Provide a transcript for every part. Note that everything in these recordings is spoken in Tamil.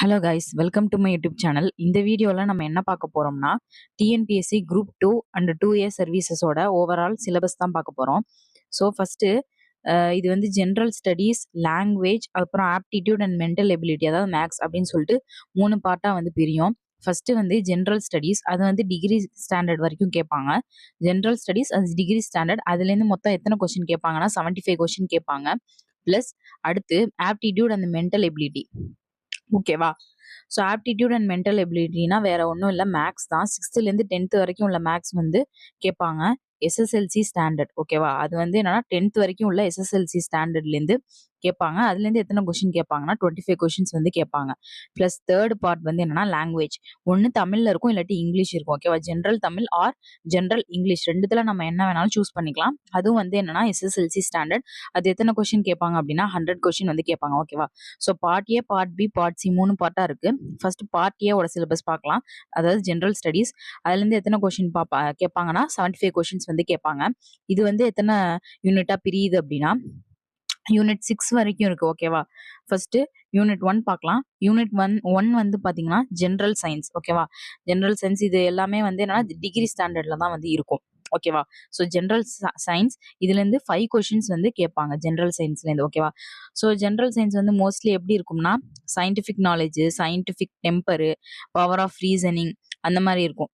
Hello guys, welcome to my YouTube channel. இந்த வீடியோவில் நம்ம என்ன பார்க்க போகிறோம்னா, டிஎன்பிஎஸ்சி குரூப் 2 அண்ட் 2A சர்வீசஸோட ஓவரால் சிலபஸ் தான் பார்க்க போகிறோம். ஸோ ஃபஸ்ட்டு இது வந்து ஜென்ரல் ஸ்டடீஸ், லாங்குவேஜ், அப்புறம் ஆப்டிடியூட் அண்ட் மென்டல் எபிலிட்டி, அதாவது மேக்ஸ் அப்படின்னு சொல்லிட்டு 3 பார்ட்டாக வந்து பிரியும். ஃபஸ்ட்டு வந்து ஜென்ரல் ஸ்டடீஸ், அது வந்து டிகிரி ஸ்டாண்டர்ட் வரைக்கும் கேட்பாங்க. ஜென்ரல் ஸ்டடீஸ் அது டிகிரி ஸ்டாண்டர்ட், அதுலேருந்து மொத்தம் எத்தனை கொஸ்டின் கேட்பாங்கன்னா 75 கொஸ்டின் கேட்பாங்க. ப்ளஸ் அடுத்து ஆப்டிடியூட் அண்ட் மென்டல் எபிலிட்டி. ஓகேவா? ஸோ ஆப்டிடியூட் அண்ட் மென்டல் எபிலிட்டினா வேற ஒன்றும் இல்லை, மேக்ஸ் தான். 6th-லேருந்து 10th வரைக்கும் உள்ள மேக்ஸ் வந்து கேட்பாங்க. SSLC standard. ஓகேவா? அது வந்து என்னன்னா 10th வரைக்கும் உள்ள எஸ்எஸ்எல்சி ஸ்டாண்டர்ட்லேருந்து கேட்பாங்க. அதுலேருந்து எத்தனை கொஸ்டின் கேட்பாங்கன்னா 25 கொஸ்டின்ஸ் வந்து கேட்பாங்க. ப்ளஸ் தேர்ட் பார்ட் வந்து என்னன்னா லாங்குவேஜ். ஒன்று தமிழில் இருக்கும், இல்லாட்டி இங்கிலீஷ் இருக்கும். ஓகேவா? General Tamil or general English, ரெண்டுத்துல நம்ம என்ன வேணாலும் சூஸ் பண்ணிக்கலாம். அதுவும் வந்து என்னன்னா எஸ்எஸ்எல்சி ஸ்டாண்டர்ட். அது எத்தனை கொஸ்டின் கேட்பாங்க அப்படின்னா 100 கொஸ்டின் வந்து கேட்பாங்க. ஓகேவா? So part A, part B, part C 3 பார்ட்டா இருக்கு. ஃபர்ஸ்ட் பார்ட் ஏவோட சிலபஸ் பார்க்கலாம். அதாவது ஜென்ரல் ஸ்டடீஸ். அதுலேருந்து எத்தனை கொஸ்டின் கேட்பாங்கன்னா 75 கொஸ்டின்ஸ் வந்து கேட்பாங்க. இது வந்து எத்தனை யூனிட்டா பிரியுது அப்படின்னா யூனிட் 6 வரைக்கும் இருக்கு. ஓகேவா? ஃபர்ஸ்ட் யூனிட் 1 பார்க்கலாம். யூனிட் 1 வந்து பாத்தீங்கன்னா ஜென்ரல் சயின்ஸ். ஓகேவா? ஜென்ரல் சயின்ஸ் இது எல்லாமே வந்து என்னன்னா டிகிரி ஸ்டாண்டர்ட்ல தான் வந்து இருக்கும். ஓகேவா? ஸோ ஜென்ரல் சயின்ஸ் இதுலேருந்து 5 கொஷின்ஸ் வந்து கேட்பாங்க ஜென்ரல் சயின்ஸ்லேருந்து. ஓகேவா? ஸோ ஜென்ரல் சயின்ஸ் வந்து மோஸ்ட்லி எப்படி இருக்கும்னா scientific knowledge, scientific temper, power of reasoning அந்த மாதிரி இருக்கும்.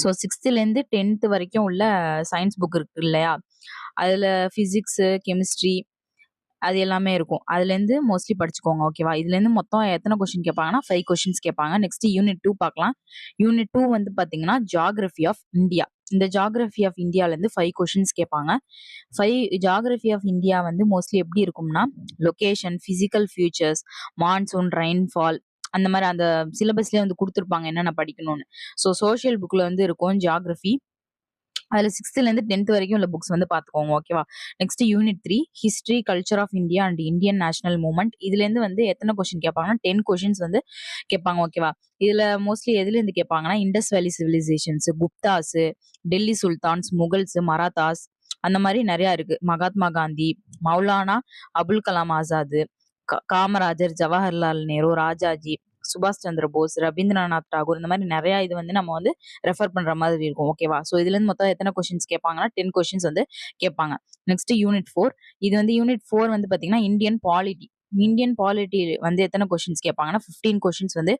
ஸோ 6th-லேருந்து 10th வரைக்கும் உள்ள சயின்ஸ் புக் இருக்கு இல்லையா, அதில் ஃபிசிக்ஸு, கெமிஸ்ட்ரி அது எல்லாமே இருக்கும். அதுலேருந்து மோஸ்ட்லி படிச்சுக்கோங்க. ஓகேவா? இதுலேருந்து மொத்தம் எத்தனை கொஸ்டின் கேட்பாங்கன்னா 5 கொஸ்டின்ஸ் கேட்பாங்க. நெக்ஸ்ட் யூனிட் 2 பார்க்கலாம். யூனிட் 2 வந்து பார்த்தீங்கன்னா ஜியாகிரபி ஆஃப் இந்தியா. இந்த ஜியாகிரபி ஆஃப் இந்தியாவிலேருந்து 5 கொஸ்டின்ஸ் கேட்பாங்க. 5 ஜியாகிரபி ஆஃப் இந்தியா வந்து மோஸ்ட்லி எப்படி இருக்கும்னா location, physical features, monsoon, rainfall, அந்த மாதிரி அந்த சிலபஸ்லேயே வந்து கொடுத்துருப்பாங்க என்னென்ன படிக்கணும்னு. ஸோ சோஷியல் புக்கில் வந்து இருக்கும் ஜியாகிரபி. அதுல 6th-லேருந்து 10th வரைக்கும் உள்ள புக்ஸ் வந்து பாத்துக்கோங்க. ஓகேவா? Next unit 3 history, culture of India and Indian national movement. இதுல இருந்து வந்து எத்தனை கொஸ்டின் கேட்பாங்கன்னா 10 கொஸ்டின்ஸ் வந்து கேட்பாங்க. ஓகேவா? இதுல மோஸ்ட்லி எதுல இருந்து கேட்பாங்கன்னா இண்டஸ் வேலி civilisations, Guptas, Delhi sultans, Mughals, Marathas, அந்த மாதிரி நிறைய இருக்கு. மகாத்மா காந்தி, மௌலானா அபுல் கலாம் ஆசாத், காமராஜர், ஜவஹர்லால் நேரு, ராஜாஜி, சுபாஷ் சந்திர போஸ், ரவீந்திரநாத் டாகூர், இந்த மாதிரி நிறைய இது வந்து நம்ம வந்து ரெஃபர் பண்ற மாதிரி இருக்கும். ஓகேவா? ஸோ இதுல இருந்து மொத்தம் எத்தனை கொஸ்டின்ஸ் கேட்பாங்கன்னா 10 கொஸ்டின்ஸ் வந்து கேட்பாங்க. Next unit 4. இது வந்து யூனிட் 4 வந்து பாத்தீங்கன்னா இந்தியன் பாலிட்டி. இந்தியன் பாலிட்டி வந்து எத்தனை கொஸ்டின்ஸ் கேட்பாங்கன்னா 15 கொஸ்டின்ஸ் வந்து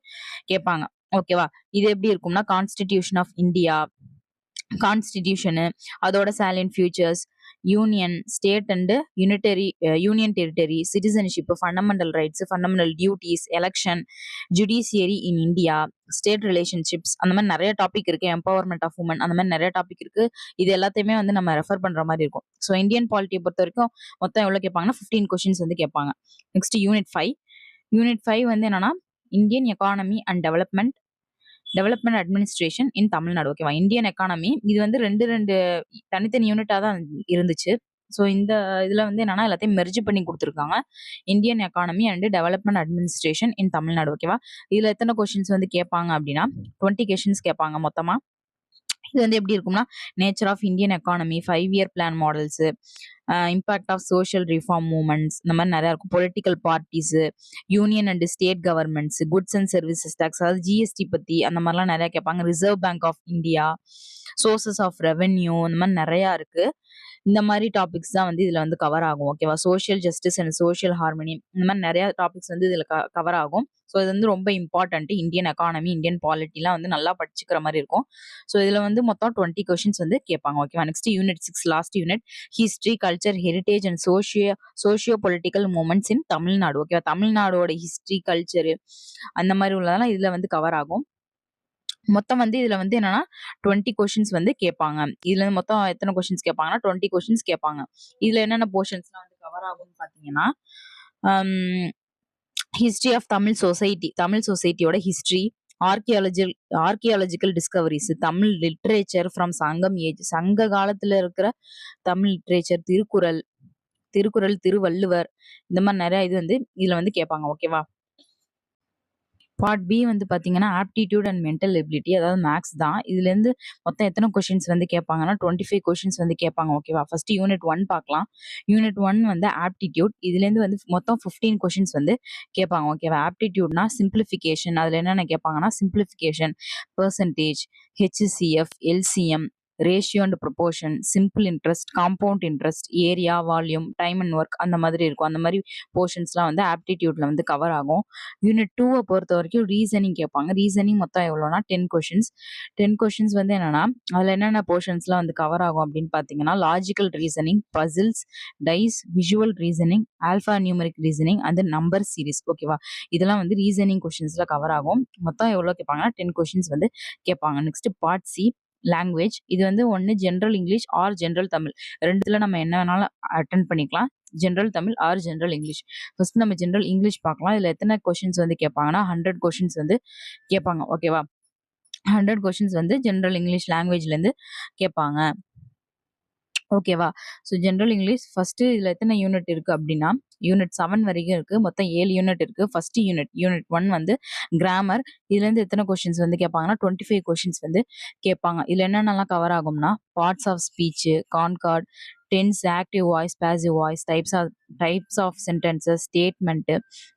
கேட்பாங்க. ஓகேவா? இது எப்படி இருக்கும்னா கான்ஸ்டிடியூஷன் ஆஃப் இந்தியா, கான்ஸ்டிடியூஷனு, அதோட salient features, union, state and unitary union territory, citizenship, fundamental rights, fundamental duties, election, judiciary in India, state relationships, அந்த மாதிரி நிறைய டாபிக் இருக்கு. எம்பவர்மெண்ட் ஆஃப் உமன், அந்த மாதிரி நிறைய டாபிக் இருக்கு. இது எல்லாத்தையுமே வந்து நம்ம ரெஃபர் பண்ற மாதிரி இருக்கும். ஸோ இந்தியன் பாலிட்டியை பொறுத்த வரைக்கும் மொத்தம் எவ்வளவு கேட்பாங்கன்னா 15 கொஸ்டின்ஸ் வந்து கேட்பாங்க. Next unit 5. யூனிட் 5 வந்து என்னன்னா Indian economy and development administration in Tamil Nadu. ஓகேவா? இந்தியன் எக்கானமி இது வந்து ரெண்டு தனித்தனி யூனிட்டா தான் இருந்துச்சு. ஸோ இந்த இதுல வந்து என்னன்னா எல்லாத்தையும் மெர்ஜ் பண்ணி கொடுத்துருக்காங்க. Indian economy and development administration in Tamil Nadu. ஓகேவா? இதுல எத்தனை கொஸ்டின்ஸ் வந்து கேட்பாங்க அப்படின்னா 20 கொஸ்டின்ஸ் கேட்பாங்க மொத்தமா. இது வந்து எப்படி இருக்கும்னா nature of Indian economy, 5-year plan models, impact of social reform movements, இந்த மாதிரி நிறைய இருக்கும். Political parties, union and state governments, goods and services tax, அதாவது ஜிஎஸ்டி பத்தி அந்த மாதிரிலாம் நிறைய கேட்பாங்க. Reserve Bank of India, sources of revenue, இந்த மாதிரி நிறைய இருக்கு. இந்த மாதிரி டாபிக்ஸ் தான் வந்து இதுல வந்து கவர் ஆகும். ஓகேவா? Social justice and social harmony, இந்த மாதிரி நிறைய டாபிக்ஸ் வந்து இதுல கவர் ஆகும். ஸோ இது வந்து ரொம்ப இம்பார்ட்டன்ட். இந்தியன் எக்கானமி, இந்தியன் பாலிட்டிலாம் வந்து நல்லா படிச்சுக்கிற மாதிரி இருக்கும். ஸோ இதுல வந்து மொத்தம் 20 கொஸ்டின்ஸ் வந்து கேட்பாங்க. ஓகேவா? Next unit 6 last unit history, culture, heritage and socio political movements in Tamil Nadu. ஓகேவா? தமிழ்நாடோட ஹிஸ்டரி, கல்ச்சர் அந்த மாதிரி உள்ளதெல்லாம் இதுல வந்து கவர் ஆகும். மொத்தம் வந்து இதுல வந்து என்னன்னா 20 கொஸ்டின்ஸ் வந்து கேட்பாங்க. இதுல இருந்து மொத்தம் எத்தனை கொஸ்டின்ஸ் கேட்பாங்கன்னா 20 கொஸ்டின்ஸ் கேட்பாங்க. இதுல என்னென்ன போர்ஷன்ஸ்லாம் வந்து கவர் ஆகும்னு பாத்தீங்கன்னா history of Tamil society, Tamil சொசைட்டியோட history, archaeological discoveries, Tamil literature from Sangam age, சங்க காலத்துல இருக்கிற தமிழ் லிட்ரேச்சர், திருக்குறள், திருவள்ளுவர், இந்த மாதிரி நிறைய இது வந்து இதுல வந்து கேட்பாங்க. ஓகேவா? பார்ட் பி வந்து பார்த்தீங்கன்னா, ஆப்டிட்யூட் அண்ட் மென்டல் எபிலிட்டி அதாவது மேத்ஸ் தான். இதுலேருந்து மொத்தம் எத்தனை கொஷின்ஸ் வந்து கேட்பாங்கன்னா, 25 கொஷின்ஸ் வந்து கேட்பாங்க. ஓகேவா? ஃபர்ஸ்ட் யூனிட் 1 பார்க்கலாம். யூனிட் 1 வந்து ஆப்டிட்யூட். இதுலேருந்து வந்து மொத்தம் 15 கொஷின்ஸ் வந்து கேட்பாங்க. ஓகேவா? ஆப்டிட்யூட்னா சிம்பிளிஃபிகேஷன். அதில என்னென்ன கேட்பாங்கன்னா, simplification, percentage, HCF, LCM, ratio and proportion, simple interest, compound interest, area, volume, time and work அந்த மாதிரி இருக்கும். அந்த மாதிரி போர்ஷன்ஸ்லாம் வந்து ஆப்டிட்யூட்ல வந்து கவர் ஆகும். யூனிட் 2 பொறுத்த வரைக்கும் ரீசனிங் கேட்பாங்க. ரீசனிங் மொத்தம் எவ்வளோனா 10 கொஷின்ஸ். 10 கொஷின்ஸ் வந்து என்னன்னா, அதில் என்னென்ன போர்ஷன்ஸ்லாம் வந்து கவர் ஆகும் அப்படின்னு பார்த்தீங்கன்னா, logical reasoning, puzzles, dice, visual reasoning, alphanumeric reasoning and number series. ஓகேவா? இதெல்லாம் வந்து ரீசனிங் கொஷின்ஸ்ல கவர் ஆகும். மொத்தம் எவ்வளோ கேட்பாங்கன்னா 10 கொஷின்ஸ் வந்து கேட்பாங்க. Next part C language. இது வந்து ஒன்று general English or general Tamil. ரெண்டுத்துல நம்ம என்ன வேணாலும் அட்டென்ட் பண்ணிக்கலாம். General Tamil or general English. First நம்ம ஜென்ரல் இங்கிலீஷ் பார்க்கலாம். இதுல எத்தனை கொஷின்ஸ் வந்து கேட்பாங்கன்னா 100 கொஷின்ஸ் வந்து கேட்பாங்க. ஓகேவா? 100 கொஷின்ஸ் வந்து ஜென்ரல் இங்கிலீஷ் லாங்குவேஜ்ல இருந்து கேட்பாங்க. ஓகேவா? ஸோ ஜென்ரல் இங்கிலீஷ் ஃபர்ஸ்ட் இதுல எத்தனை யூனிட் இருக்கு அப்படின்னா, யூனிட் 7 வரைக்கும் இருக்கு. மொத்தம் 7 யூனிட் இருக்கு. ஃபர்ஸ்ட் யூனிட் 1 வந்து கிராமர். இதுல இருந்து எத்தனை கொஸ்டின்ஸ் வந்து கேட்பாங்கன்னா 25 கொஸ்டின்ஸ் வந்து கேட்பாங்க. இதுல என்னென்னலாம் கவர் ஆகும்னா, parts of speech, concord, tense, active voice, passive voice, types of sentences, statement,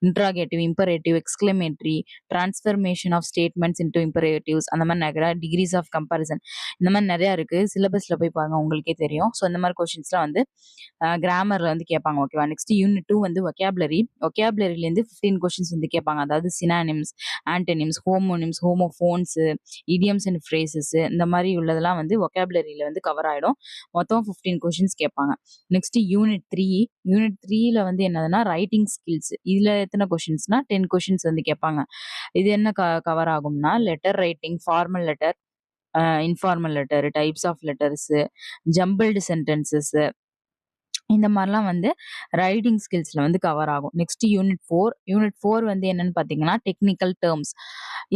interrogative, imperative, exclamatory, transformation of statements into imperatives, அந்த மாதிரி நிறைய டிகிரிஸ் ஆஃப் கம்பேரிசன், இந்த மாதிரி நிறைய இருக்கு. சிலபஸ்ல போய் பாருங்க, உங்களுக்கே தெரியும். ஸோ இந்த மாதிரி கொஸ்டின்ஸ்லாம் வந்து கிராமர்ல வந்து கேட்பாங்க. ஓகேவா? நெக்ஸ்ட் யூனிட் 2 வந்து ஒகேபுலரி. ஒகேபுலரிலேருந்து 15 கொஸ்டின்ஸ் வந்து கேட்பாங்க. அதாவது synonyms, antonyms, homonyms, homophones, idioms and phrases, இந்த மாதிரி உள்ளதெல்லாம் வந்து ஒகேபுலரியில வந்து கவர் ஆயிடும். மொத்தம் 15 கொஸ்டின்ஸ் கேட்பாங்க. Next unit 3. யூனிட் 3ல வந்து என்னதுன்னா ரைட்டிங் ஸ்கில்ஸ். இதுல எத்தனை கொஸ்டின்ஸ்னா 10 கொஸ்டின்ஸ் வந்து கேட்பாங்க. இது என்ன கவர் ஆகும்னா, letter writing, formal letter, informal letter, types of letters, jumbled sentences, இந்த மாதிரிலாம் வந்து ரைட்டிங் ஸ்கில்ஸ்ல வந்து கவர் ஆகும். Next unit 4. யூனிட் 4 வந்து என்னன்னு பார்த்தீங்கன்னா, டெக்னிக்கல் டேர்ம்ஸ்.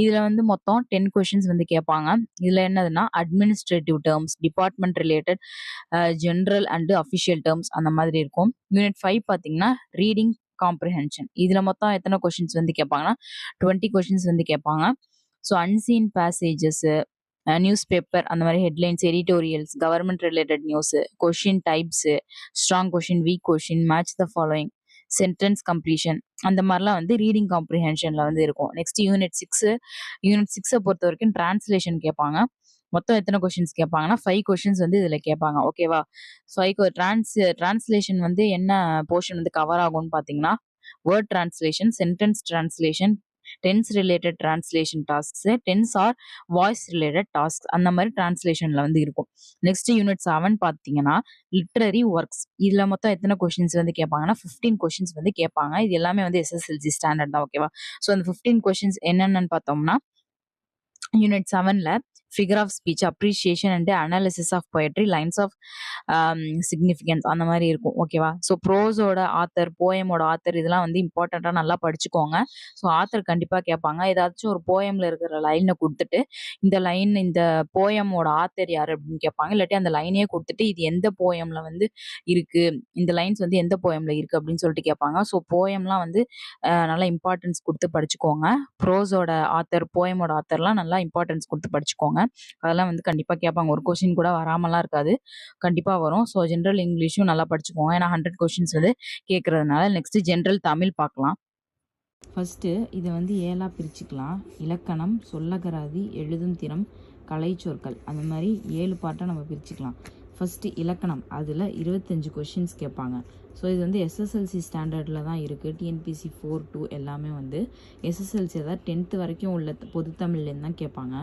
இதுல வந்து மொத்தம் 10 கொஸ்டின்ஸ் வந்து கேட்பாங்க. இதுல என்னதுன்னா, administrative terms, department related, general and official terms, அந்த மாதிரி இருக்கும். யூனிட் 5 பார்த்தீங்கன்னா, ரீடிங் காம்ப்ரிஹென்ஷன். இதுல மொத்தம் எத்தனை கொஸ்டின்ஸ் வந்து கேட்பாங்கன்னா 20 கொஸ்டின்ஸ் வந்து கேட்பாங்க. So unseen passages, news paper, அந்த மாதிரி headlines, editorials, government related news, question types, strong question, week question, match the following, sentence completion, அந்த மாதிரிலாம் வந்து ரீடிங் காம்ப்ரிஹென்ஷன்ல வந்து இருக்கும். Next unit 6. யூனிட் 6 பொறுத்த வரைக்கும் டிரான்ஸ்லேஷன் கேட்பாங்க. மொத்தம் எத்தனை கொஸ்டின்ஸ் கேட்பாங்கன்னா 5 கொஸ்டின்ஸ் வந்து இதுல கேட்பாங்க. ஓகேவா? 5 டிரான்ஸ்லேஷன் வந்து என்ன போர்ஷன் வந்து கவர் ஆகும்னு பாத்தீங்கன்னா, word translation, sentence translation, tense related translation tasks, tense or voice related task, அந்த மாதிரி டிரான்ஸ்லேஷன்ல வந்து இருக்கும். நெக்ஸ்ட் யூனிட் 7 பார்த்தீங்கன்னா, லிட்ரரி ஒர்க்ஸ். இதுல மொத்தம் எத்தனை கொஸ்டின்ஸ் வந்து கேட்பாங்கன்னா 15 கொஸ்டின்ஸ் வந்து கேட்பாங்க. இது எல்லாமே வந்து எஸ்எஸ்எல்சி ஸ்டாண்டர்ட் தான். ஓகேவா? ஸோ அந்த 15 கொஸ்டின்ஸ் என்னென்னு பார்த்தோம்னா, யூனிட் 7ல figure of speech, appreciation and analysis of poetry, lines of significance, அந்த மாதிரி இருக்கும். ஓகேவா? ஸோ ப்ரோஸோட ஆத்தர், போயமோட ஆத்தர், இதெல்லாம் வந்து இம்பார்ட்டண்ட்டாக நல்லா படிச்சுக்கோங்க. ஸோ ஆத்தர் கண்டிப்பாக கேட்பாங்க. ஏதாச்சும் ஒரு போயம்ல இருக்கிற லைனை கொடுத்துட்டு, இந்த போயமோட ஆத்தர் யார் அப்படின்னு கேட்பாங்க. இல்லாட்டி அந்த லைனே கொடுத்துட்டு, இது எந்த போயம்ல வந்து இருக்கு, இந்த லைன்ஸ் வந்து எந்த போயம்ல இருக்கு அப்படின்னு சொல்லிட்டு கேட்பாங்க. ஸோ போயம்லாம் வந்து நல்லா இம்பார்ட்டன்ஸ் கொடுத்து படிச்சுக்கோங்க. ப்ரோஸோட ஆத்தர், போயமோட ஆத்தர்லாம் நல்லா இம்பார்ட்டன்ஸ் கொடுத்து படிச்சுக்கோங்க. அதெல்லாம் வந்து கண்டிப்பா கேட்பாங்க. ஒரு கொஸ்டின் கூட வராமலாம் இருக்காது. கண்டிப்பா வரும். ஸோ ஜென்ரல் இங்கிலீஷும் நல்லா படிச்சுக்கோங்க. ஏன்னா 100 கொஸ்டின்ஸ் வந்து கேட்கறதுனால. நெக்ஸ்ட் ஜென்ரல் தமிழ் பார்க்கலாம். ஃபர்ஸ்ட்டு இதை வந்து 7ஆக பிரிச்சுக்கலாம். இலக்கணம், சொல்லகராதி, எழுதும் திறம், கலைச்சொற்கள், அந்த மாதிரி 7 பார்ட்டாக நம்ம பிரிச்சுக்கலாம். ஃபஸ்ட்டு இலக்கணம். அதில் 25 கொஷின்ஸ் கேட்பாங்க. ஸோ இது வந்து எஸ்எஸ்எல்சி ஸ்டாண்டர்டில் தான் இருக்குது. டிஎன்பிசி 4-2 எல்லாமே வந்து எஸ்எஸ்எல்சி, அதாவது 10th வரைக்கும் உள்ள பொதுத்தமிழ்லேருந்து தான் கேட்பாங்க.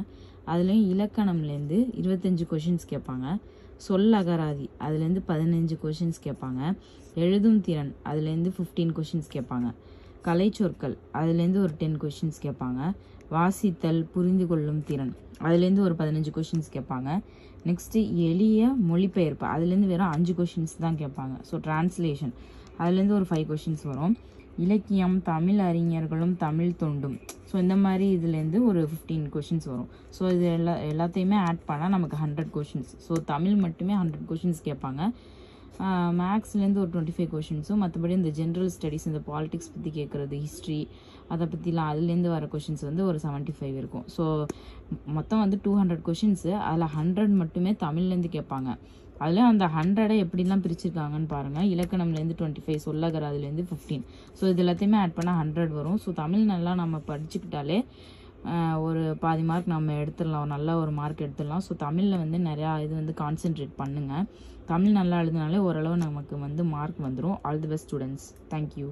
அதுலேயும் இலக்கணம்லேருந்து 25 கொஷின்ஸ் கேட்பாங்க. சொல்லகராதி அதுலேருந்து 15 கொஷின்ஸ் கேட்பாங்க. எழுதும் திறன் அதுலேருந்து 15 கொஷின்ஸ் கேட்பாங்க. கலைச்சொற்கள் அதுலேருந்து ஒரு 10 கொஷின்ஸ் கேட்பாங்க. வாசித்தல், புரிந்து கொள்ளும் திறன் அதுலேருந்து ஒரு 15 கொஷின்ஸ் கேட்பாங்க. நெக்ஸ்ட்டு எளிய மொழிபெயர்ப்பு அதுலேருந்து வெறும் 5 கொஷின்ஸ் தான் கேட்பாங்க. ஸோ டிரான்ஸ்லேஷன் அதுலேருந்து ஒரு 5 கொஷின்ஸ் வரும். இலக்கியம், தமிழ் அறிஞர்களும் தமிழ் தொண்டும், ஸோ இந்த மாதிரி இதுலேருந்து ஒரு 15 கொஷின்ஸ் வரும். ஸோ இது எல்லாத்தையுமே ஆட் பண்ணால் நமக்கு 100 கொஷின்ஸ். ஸோ தமிழ் மட்டுமே 100 கொஷின்ஸ் கேட்பாங்க. மேக்ஸ்லேருந்து ஒரு 25 கொஷின்ஸும், மற்றபடி இந்த ஜென்ரல் ஸ்டடீஸ், இந்த பாலிடிக்ஸ் பற்றி கேட்குறது, ஹிஸ்ட்ரி, அதை பற்றிலாம் அதுலேருந்து வர கொஷின்ஸ் வந்து ஒரு 75 இருக்கும். ஸோ மொத்தம் வந்து 200 கொஷின்ஸு. அதில் 100 மட்டுமே தமிழ்லேருந்து கேட்பாங்க. அதில் அந்த 100 எப்படிலாம் பிரிச்சிருக்காங்கன்னு பாருங்கள். இலக்கணம்லேருந்து 25, சொல்லகராதுலேருந்து 15. ஸோ இது எல்லாத்தையுமே ஆட் பண்ணால் 100 வரும். ஸோ தமிழ் நல்லா நம்ம படிச்சுக்கிட்டாலே ஒரு பாதி மார்க் நம்ம எடுத்துடலாம், நல்ல ஒரு மார்க் எடுத்துடலாம். ஸோ தமிழில் வந்து நிறையா இது வந்து கான்சென்ட்ரேட் பண்ணுங்கள். தமிழ் நல்லா எழுதினாலே ஓரளவு நமக்கு வந்து மார்க் வந்துடும். All the best students. Thank you.